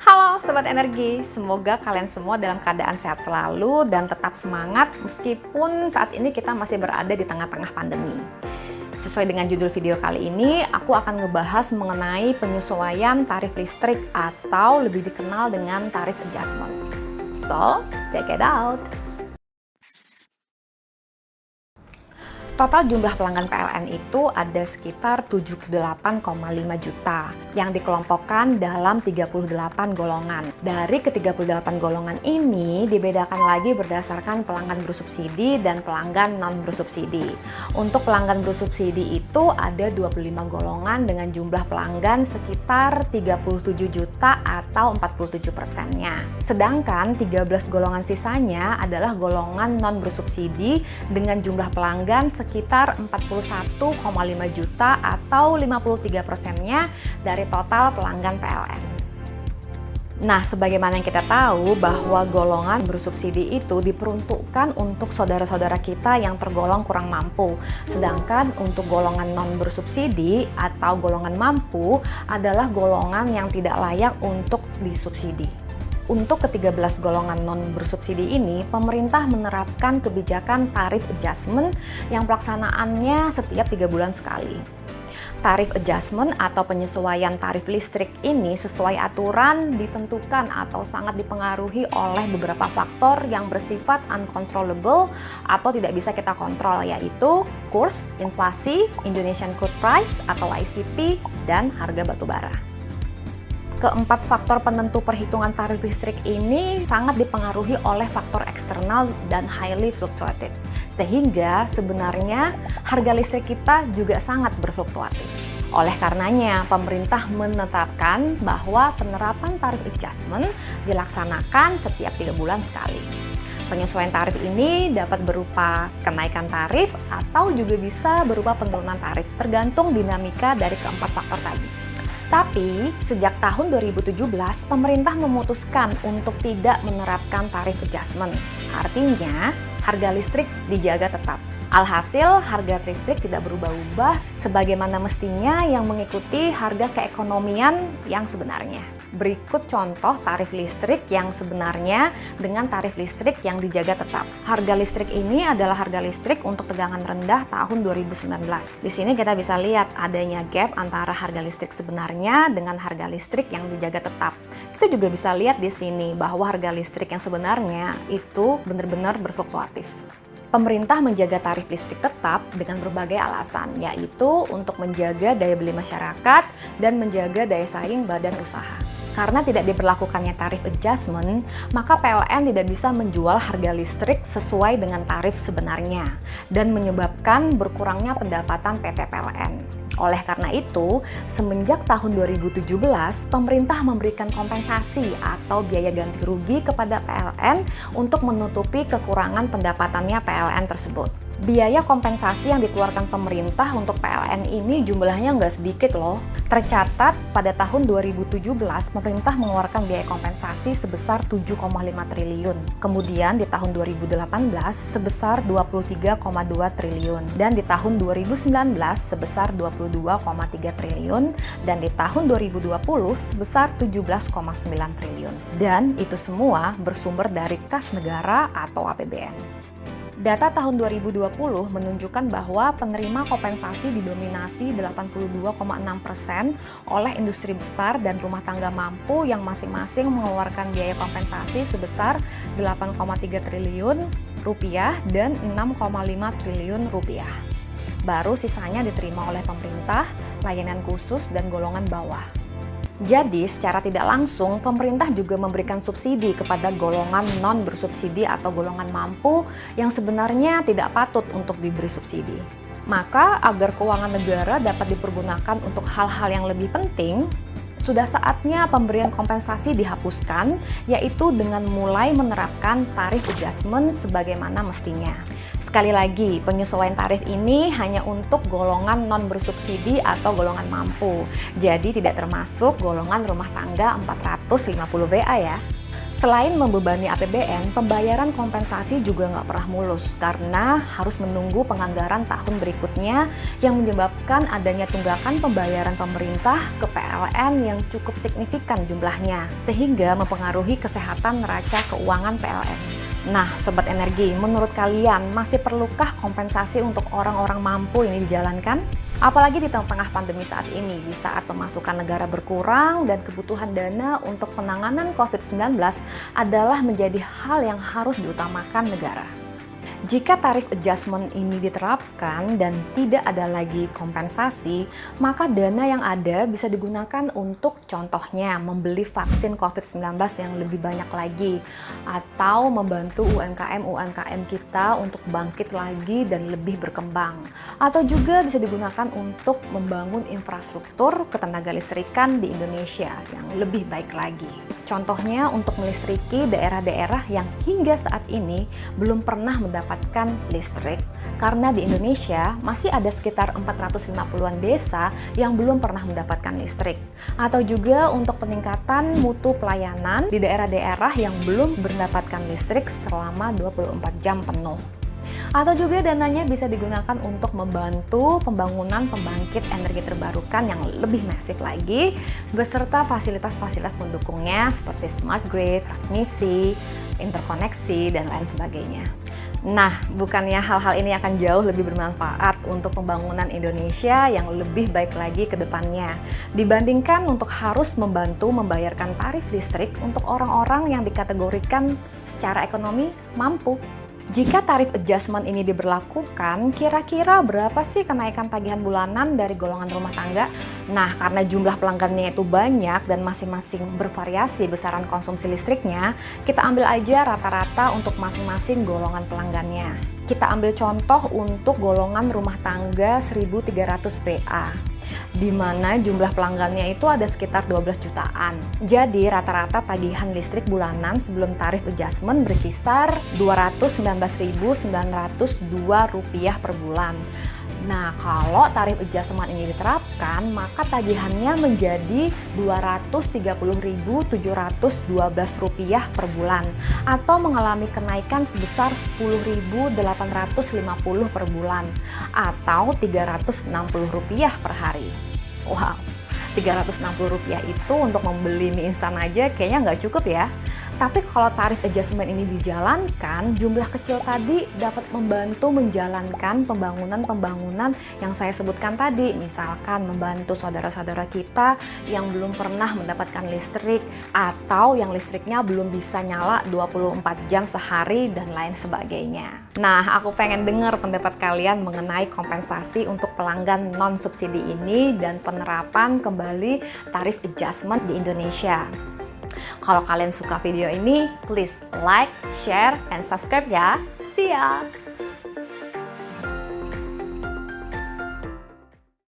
Halo Sobat Energi, semoga kalian semua dalam keadaan sehat selalu dan tetap semangat meskipun saat ini kita masih berada di tengah-tengah pandemi. Sesuai dengan judul video kali ini, aku akan ngebahas mengenai penyesuaian tarif listrik atau lebih dikenal dengan tarif adjustment. So, check it out! Total jumlah pelanggan PLN itu ada sekitar 78,5 juta yang dikelompokkan dalam 38 golongan. Dari ke-38 golongan ini dibedakan lagi berdasarkan pelanggan bersubsidi dan pelanggan non bersubsidi. Untuk pelanggan bersubsidi itu ada 25 golongan dengan jumlah pelanggan sekitar 37 juta atau 47%-nya. Sedangkan 13 golongan sisanya adalah golongan non bersubsidi dengan jumlah pelanggan sekitar 41,5 juta atau 53%-nya dari total pelanggan PLN. Nah, sebagaimana yang kita tahu bahwa golongan bersubsidi itu diperuntukkan untuk saudara-saudara kita yang tergolong kurang mampu. Sedangkan untuk golongan non bersubsidi atau golongan mampu adalah golongan yang tidak layak untuk disubsidi. Untuk ke-13 golongan non bersubsidi ini, pemerintah menerapkan kebijakan tarif adjustment yang pelaksanaannya setiap 3 bulan sekali. Tarif adjustment atau penyesuaian tarif listrik ini sesuai aturan ditentukan atau sangat dipengaruhi oleh beberapa faktor yang bersifat uncontrollable atau tidak bisa kita kontrol, yaitu kurs, inflasi, Indonesian Crude Price atau ICP, dan harga batubara. Keempat faktor penentu perhitungan tarif listrik ini sangat dipengaruhi oleh faktor eksternal dan highly fluctuated. Sehingga sebenarnya harga listrik kita juga sangat berfluktuatif. Oleh karenanya, pemerintah menetapkan bahwa penerapan tarif adjustment dilaksanakan setiap 3 bulan sekali. Penyesuaian tarif ini dapat berupa kenaikan tarif atau juga bisa berupa penurunan tarif, tergantung dinamika dari keempat faktor tadi. Tapi, sejak tahun 2017, pemerintah memutuskan untuk tidak menerapkan tarif adjustment. Artinya, harga listrik dijaga tetap. Alhasil, harga listrik tidak berubah-ubah sebagaimana mestinya yang mengikuti harga keekonomian yang sebenarnya. Berikut contoh tarif listrik yang sebenarnya dengan tarif listrik yang dijaga tetap. Harga listrik ini adalah harga listrik untuk tegangan rendah tahun 2019. Di sini kita bisa lihat adanya gap antara harga listrik sebenarnya dengan harga listrik yang dijaga tetap. Kita juga bisa lihat di sini bahwa harga listrik yang sebenarnya itu benar-benar berfluktuatif. Pemerintah menjaga tarif listrik tetap dengan berbagai alasan, yaitu untuk menjaga daya beli masyarakat dan menjaga daya saing badan usaha. Karena tidak diberlakukannya tarif adjustment, maka PLN tidak bisa menjual harga listrik sesuai dengan tarif sebenarnya dan menyebabkan berkurangnya pendapatan PT PLN. Oleh karena itu, semenjak tahun 2017, pemerintah memberikan kompensasi atau biaya ganti rugi kepada PLN untuk menutupi kekurangan pendapatannya PLN tersebut. Biaya kompensasi yang dikeluarkan pemerintah untuk PLN ini jumlahnya nggak sedikit loh. Tercatat pada tahun 2017, pemerintah mengeluarkan biaya kompensasi sebesar 7,5 triliun. Kemudian di tahun 2018 sebesar 23,2 triliun. Dan di tahun 2019 sebesar 22,3 triliun. Dan di tahun 2020 sebesar 17,9 triliun. Dan itu semua bersumber dari kas negara atau APBN. Data tahun 2020 menunjukkan bahwa penerima kompensasi didominasi 82,6% oleh industri besar dan rumah tangga mampu yang masing-masing mengeluarkan biaya kompensasi sebesar 8,3 triliun rupiah dan 6,5 triliun rupiah. Baru sisanya diterima oleh pemerintah, layanan khusus, dan golongan bawah. Jadi, secara tidak langsung, pemerintah juga memberikan subsidi kepada golongan non bersubsidi atau golongan mampu yang sebenarnya tidak patut untuk diberi subsidi. Maka, agar keuangan negara dapat dipergunakan untuk hal-hal yang lebih penting, sudah saatnya pemberian kompensasi dihapuskan, yaitu dengan mulai menerapkan tarif adjustment sebagaimana mestinya. Sekali lagi, penyesuaian tarif ini hanya untuk golongan non bersubsidi atau golongan mampu. Jadi tidak termasuk golongan rumah tangga 450 VA ya. Selain membebani APBN, pembayaran kompensasi juga nggak pernah mulus karena harus menunggu penganggaran tahun berikutnya yang menyebabkan adanya tunggakan pembayaran pemerintah ke PLN yang cukup signifikan jumlahnya, sehingga mempengaruhi kesehatan neraca keuangan PLN. Nah, Sobat Energi, menurut kalian masih perlukah kompensasi untuk orang-orang mampu ini dijalankan? Apalagi di tengah pandemi saat ini, di saat pemasukan negara berkurang dan kebutuhan dana untuk penanganan COVID-19 adalah menjadi hal yang harus diutamakan negara. Jika tarif adjustment ini diterapkan dan tidak ada lagi kompensasi, maka dana yang ada bisa digunakan untuk contohnya membeli vaksin COVID-19 yang lebih banyak lagi, atau membantu UMKM kita untuk bangkit lagi dan lebih berkembang, atau juga bisa digunakan untuk membangun infrastruktur ketenaga listrikan di Indonesia yang lebih baik lagi. Contohnya untuk melistriki daerah-daerah yang hingga saat ini belum pernah mendapatkan listrik, karena di Indonesia masih ada sekitar 450-an desa yang belum pernah mendapatkan listrik. Atau juga untuk peningkatan mutu pelayanan di daerah-daerah yang belum mendapatkan listrik selama 24 jam penuh. Atau juga dananya bisa digunakan untuk membantu pembangunan pembangkit energi terbarukan yang lebih masif lagi, beserta fasilitas-fasilitas pendukungnya seperti smart grid, transmisi, interkoneksi, dan lain sebagainya. Nah, bukannya hal-hal ini akan jauh lebih bermanfaat untuk pembangunan Indonesia yang lebih baik lagi ke depannya, dibandingkan untuk harus membantu membayarkan tarif listrik untuk orang-orang yang dikategorikan secara ekonomi mampu. Jika tarif adjustment ini diberlakukan, kira-kira berapa sih kenaikan tagihan bulanan dari golongan rumah tangga? Nah, karena jumlah pelanggannya itu banyak dan masing-masing bervariasi besaran konsumsi listriknya, kita ambil aja rata-rata untuk masing-masing golongan pelanggannya. Kita ambil contoh untuk golongan rumah tangga 1300 PA. Di mana jumlah pelanggannya itu ada sekitar 12 jutaan. Jadi rata-rata tagihan listrik bulanan sebelum tarif adjustment berkisar Rp219.902 per bulan. Nah, kalau tarif adjustment ini diterapkan, maka tagihannya menjadi Rp230.712 per bulan atau mengalami kenaikan sebesar Rp10.850 per bulan atau Rp360 per hari. Wow, Rp360 itu untuk membeli mie instan aja kayaknya nggak cukup ya. Tapi kalau tarif adjustment ini dijalankan, jumlah kecil tadi dapat membantu menjalankan pembangunan-pembangunan yang saya sebutkan tadi. Misalkan membantu saudara-saudara kita yang belum pernah mendapatkan listrik atau yang listriknya belum bisa nyala 24 jam sehari dan lain sebagainya. Nah, aku pengen dengar pendapat kalian mengenai kompensasi untuk pelanggan non-subsidi ini dan penerapan kembali tarif adjustment di Indonesia. Kalau kalian suka video ini, please like, share, and subscribe ya. See ya!